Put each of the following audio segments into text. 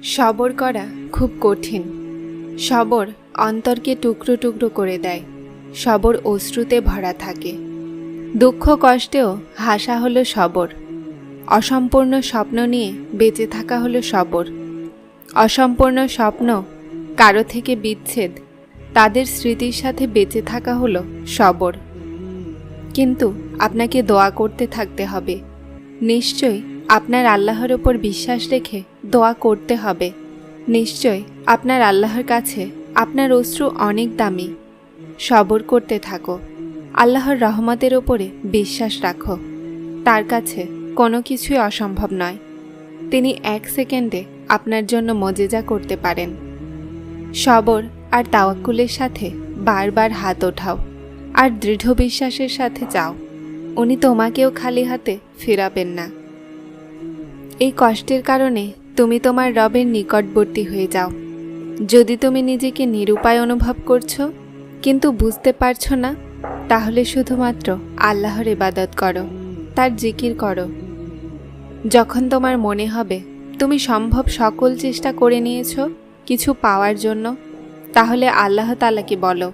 সবর করা খুব কঠিন। সবর অন্তরকে টুকরো টুকরো করে দেয়। সবর অশ্রুতে ভরা থাকে। দুঃখ কষ্টেও হাসা হলো সবর। অসম্পূর্ণ স্বপ্ন নিয়ে বেঁচে থাকা হলো সবর। অসম্পূর্ণ স্বপ্ন, কারো থেকে বিচ্ছেদ, তাদের স্মৃতির সাথে বেঁচে থাকা হলো সবর। কিন্তু আপনাকে দোয়া করতে থাকতে হবে। নিশ্চয়ই আপনার আল্লাহর ওপর বিশ্বাস রেখে দোয়া করতে হবে। নিশ্চয় আপনার আল্লাহর কাছে আপনার অশ্রু অনেক দামি। সবর করতে থাকো। আল্লাহর রহমতের ওপরে বিশ্বাস রাখো। তার কাছে কোনো কিছুই অসম্ভব নয়। তিনি 1 সেকেন্ডে আপনার জন্য মজেজা করতে পারেন। সবর আর তাওয়াক্কুলের সাথে বারবার হাত ওঠাও আর দৃঢ় বিশ্বাসের সাথে চাও। উনি তোমাকেও খালি হাতে ফেরাবেন না। এই কষ্টের কারণে তুমি তোমার রবের নিকটবর্তী হয়ে যাও। যদি তুমি নিজেকে নিরুপায় অনুভব করছো কিন্তু বুঝতে পারছো না, তাহলে শুধুমাত্র আল্লাহর ইবাদত করো, তার জিকির করো। যখন তোমার মনে হবে তুমি সম্ভব সকল চেষ্টা করে নিয়েছো কিছু পাওয়ার জন্য, তাহলে আল্লাহ তাআলাকে বলো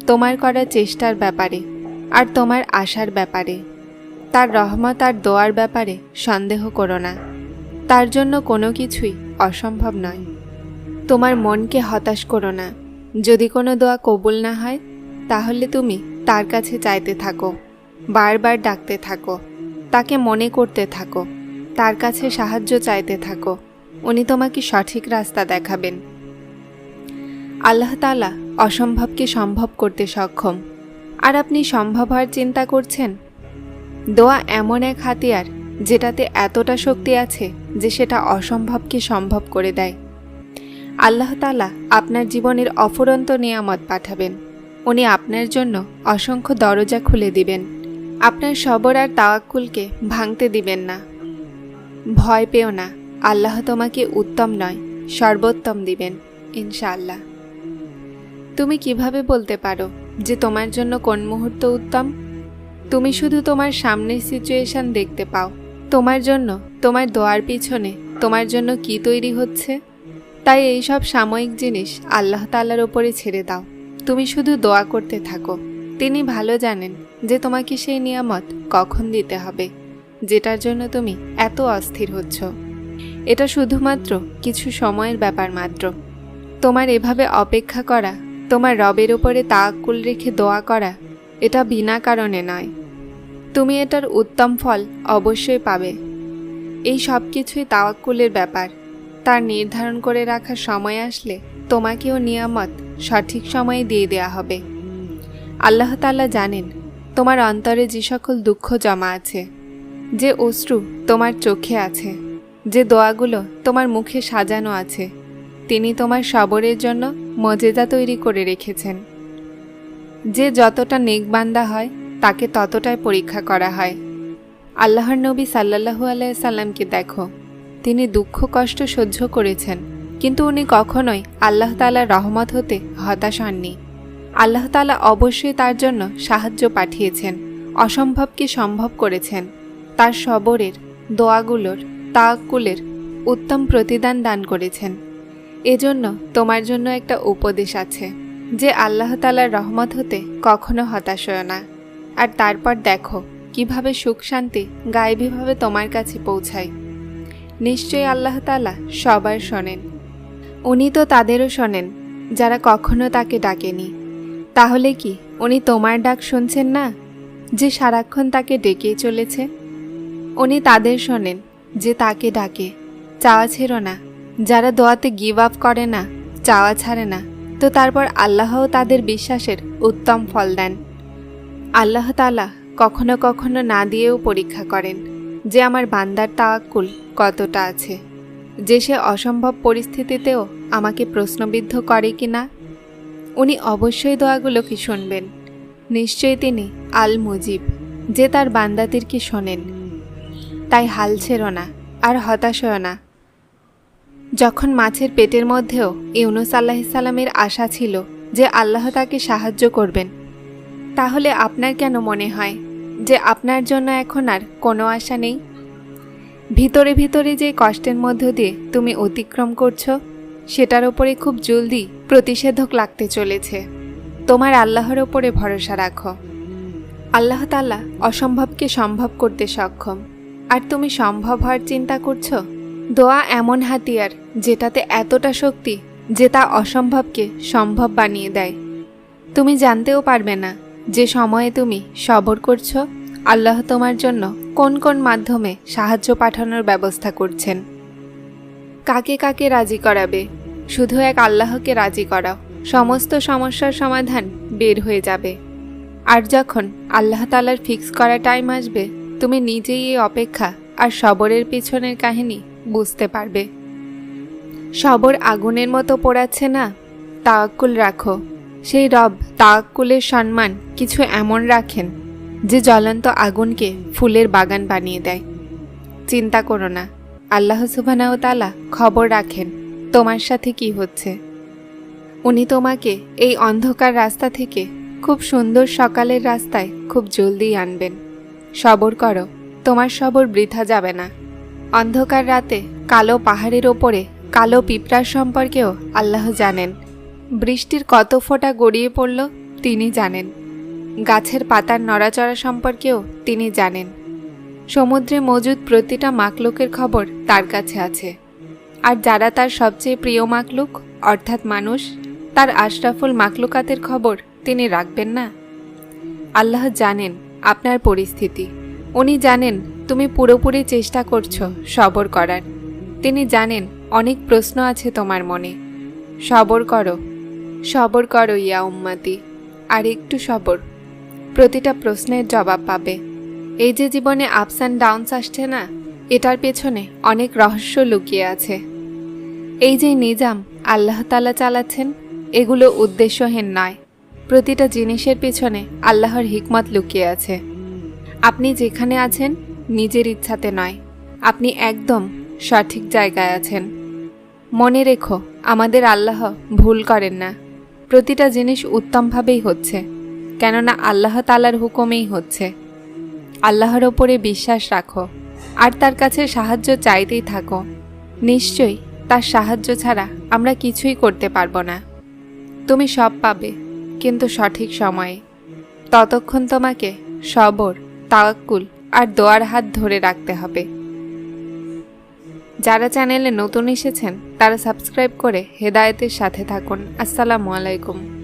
তোমার করা চেষ্টার ব্যাপারে আর তোমার আশার ব্যাপারে। তার রহমত আর দোয়ার ব্যাপারে সন্দেহ করো না। তার জন্য কোনো কিছুই অসম্ভব নয়। তোমার মনকে হতাশ করো না। যদি কোনো দোয়া কবুল না হয়, তাহলে তুমি তার কাছে চাইতে থাকো, বারবার ডাকতে থাকো, তাকে মনে করতে থাকো, তার কাছে সাহায্য চাইতে থাকো। উনি তোমাকে সঠিক রাস্তা দেখাবেন। আল্লাহ তাআলা অসম্ভবকে সম্ভব করতে সক্ষম। আর আপনি সম্ভব হওয়ার চিন্তা করছেন? দোয়া এমন এক হাতিয়ার যেটাতে এতটা শক্তি আছে যে সেটা অসম্ভবকে সম্ভব করে দেয়। আল্লাহ তাআলা আপনার জীবনের অফুরন্ত নিয়ামত পাঠাবেন। উনি আপনার জন্য অসংখ্য দরজা খুলে দিবেন। আপনার সবর আর তাওয়াক্কুলকে ভাঙতে দিবেন না। ভয় পেও না। আল্লাহ তোমাকে উত্তম নয়, সর্বোত্তম দিবেন ইনশাআল্লাহ। তুমি কিভাবে বলতে পারো যে তোমার জন্য কোন মুহূর্ত উত্তম? তুমি শুধু তোমার সামনের সিচুয়েশন দেখতে পাও। তোমার জন্য, তোমার দোয়ার পিছনে তোমার জন্য কি তৈরি হচ্ছে। তাই এইসব সাময়িক জিনিস আল্লাহ তাআলার ওপরে ছেড়ে দাও। তুমি শুধু দোয়া করতে থাকো। তিনি ভালো জানেন যে তোমাকে সেই নিয়ামত কখন দিতে হবে, যেটার জন্য তুমি এত অস্থির হচ্ছ। এটা শুধুমাত্র কিছু সময়ের ব্যাপার মাত্র। তোমার এভাবে অপেক্ষা করা, তোমার রবের ওপরে তাওয়াক্কুল রেখে দোয়া করা, এটা বিনা কারণে নয়। তুমি এটার উত্তম ফল অবশ্যই পাবে। এই সব কিছুই তাওয়াক্কুলের ব্যাপার। তার নির্ধারণ করে রাখার সময় আসলে তোমাকেও নিয়ামত সঠিক সময়ে দিয়ে দেয়া হবে। আল্লাহ তাআলা জানেন তোমার অন্তরে যে সকল দুঃখ জমা আছে, যে অশ্রু তোমার চোখে আছে, যে দোয়াগুলো তোমার মুখে সাজানো আছে, তিনি তোমার সবরের জন্য মজেজা তৈরি করে রেখেছেন। যে যতটা নেক বান্দা হয় তাকে ততটাই পরীক্ষা করা হয়। আল্লাহর নবী সাল্লাল্লাহু আলাইহি সাল্লামকে দেখো, তিনি দুঃখ কষ্ট সহ্য করেছেন, কিন্তু উনি কখনোই আল্লাহ তাআলার রহমত হতে হতাশ হননি। আল্লাহ তাআলা অবশ্যই তার জন্য সাহায্য পাঠিয়েছেন, অসম্ভবকে সম্ভব করেছেন। তার সবরের, দোয়াগুলোর, তাওয়াক্কুলের উত্তম প্রতিদান দান করেছেন। এজন্য তোমার জন্য একটা উপদেশ আছে যে আল্লাহ তাআলার রহমত হতে কখনো হতাশ হয়ো না। আর তারপর দেখো কিভাবে সুখ শান্তি গায়েবীভাবে তোমার কাছে পৌঁছায়। নিশ্চয়ই আল্লাহ তাআলা সবার শোনেন। উনি তো তাদেরও শোনেন যারা কখনো তাকে ডাকেনি। তাহলে কি উনি তোমার ডাক শুনছেন না, যে সারাক্ষণ তাকে ডেকেই চলেছে? উনি তাদের শোনেন যে তাকে ডাকে। চাওয়া ছেড়ো না। যারা দোয়াতে গিভ আপ করে না, চাওয়া ছাড়ে না, তো তারপর আল্লাহও তাদের বিশ্বাসের উত্তম ফল দেন। আল্লাহ তাআলা কখনো কখনো না দিয়েও পরীক্ষা করেন যে আমার বান্দার তাওয়াক্কুল কতটা আছে, যে সে অসম্ভব পরিস্থিতিতেও আমাকে প্রশ্নবিদ্ধ করে কি না। উনি অবশ্যই দোয়াগুলোকে শুনবেন। নিশ্চয়ই তিনি আল মুজিব, যে তার বান্দাদেরকে শোনেন। তাই হাল ছেড়ো না আর হতাশ হও না। যখন মাছের পেটের মধ্যেও ইউনুস আলাইহিস সালামের আশা ছিল যে আল্লাহ তাকে সাহায্য করবেন, তাহলে আপনার কেন মনে হয় যে আপনার জন্য এখন আর কোনো আশা নেই? ভিতরে ভিতরে যে কষ্টের মধ্য দিয়ে তুমি অতিক্রম করছো, সেটার ওপরে খুব জলদি প্রতিষেধক লাগতে চলেছে। তোমার আল্লাহর ওপরে ভরসা রাখো। আল্লাহ তাআলা অসম্ভবকে সম্ভব করতে সক্ষম। আর তুমি সম্ভব হওয়ার চিন্তা করছো? দোয়া এমন হাতিয়ার যেটাতে এতটা শক্তি যে তা অসম্ভবকে সম্ভব বানিয়ে দেয়। তুমি জানতেও পারবে না যে সময়ে তুমি সবর করছো, আল্লাহ তোমার জন্য কোন কোন মাধ্যমে সাহায্য পাঠানোর ব্যবস্থা করছেন। কাকে কাকে রাজি করাবে? শুধু এক আল্লাহকে রাজি করাও, সমস্ত সমস্যার সমাধান বের হয়ে যাবে। আর যখন আল্লাহ তাআলার ফিক্স করা টাইম আসবে, তুমি নিজেই এই অপেক্ষা আর সবরের পিছনের কাহিনী বুঝতে পারবে। সবর আগুনের মতো পোড়াচ্ছে না? তাওয়াক্কুল রাখো। সেই রব তাওয়াক্কুলের সম্মান কিছু এমন রাখেন যে জ্বলন্ত আগুনকে ফুলের বাগান বানিয়ে দেয়। চিন্তা করো না, আল্লাহ সুবহানাহু ওয়া তাআলা খবর রাখেন তোমার সাথে কি হচ্ছে। উনি তোমাকে এই অন্ধকার রাস্তা থেকে খুব সুন্দর সকালের রাস্তায় খুব জলদি আনবেন। সবর করো, তোমার সবর বৃথা যাবে না। অন্ধকার রাতে কালো পাহাড়ের ওপরে কালো পিঁপড়ার সম্পর্কেও আল্লাহ জানেন। বৃষ্টির কত ফোঁটা গড়িয়ে পড়ল তিনি জানেন। গাছের পাতার নড়াচড়া সম্পর্কেও তিনি জানেন। সমুদ্রে মজুদ প্রতিটা মাকলুকের খবর তার কাছে আছে। আর যারা তার সবচেয়ে প্রিয় মাকলুক অর্থাৎ মানুষ, তার আশরাফুল মাকলুকাতের খবর তিনি রাখবেন না? আল্লাহ জানেন আপনার পরিস্থিতি। উনি জানেন তুমি পুরোপুরি চেষ্টা করছো সবর করার। তিনি জানেন অনেক প্রশ্ন আছে তোমার মনে। সবর করো ইয়া উম্মতি। আর একটু সবর, প্রতিটা প্রশ্নের জবাব পাবে। এই যে জীবনে আপস অ্যান্ড ডাউনস আসছে না, এটার পেছনে অনেক রহস্য লুকিয়ে আছে। এই যে নিজাম আল্লাহ তাআলা চালাচ্ছেন, এগুলো উদ্দেশ্যহীন নয়। প্রতিটা জিনিসের পেছনে আল্লাহর হিকমত লুকিয়ে আছে। আপনি যেখানে আছেন নিজের ইচ্ছাতে নয়, আপনি একদম সঠিক জায়গায় আছেন। মনে রেখো, আমাদের আল্লাহ ভুল করেন না। প্রতিটা জিনিস উত্তমভাবেই হচ্ছে, কেননা আল্লাহ তাআলার হুকুমেই হচ্ছে। আল্লাহর ওপরে বিশ্বাস রাখো আর তার কাছে সাহায্য চাইতেই থাকো। নিশ্চয়ই তার সাহায্য ছাড়া আমরা কিছুই করতে পারবো না। তুমি সব পাবে, কিন্তু সঠিক সময়ে। ততক্ষণ তোমাকে সবর, তাওয়াক্কুল আর দোয়ার হাত ধরে রাখতে হবে। যারা চ্যানেলে নতুন এসেছেন তারা সাবস্ক্রাইব করে হেদায়েতের সাথে থাকুন। আসসালামু আলাইকুম।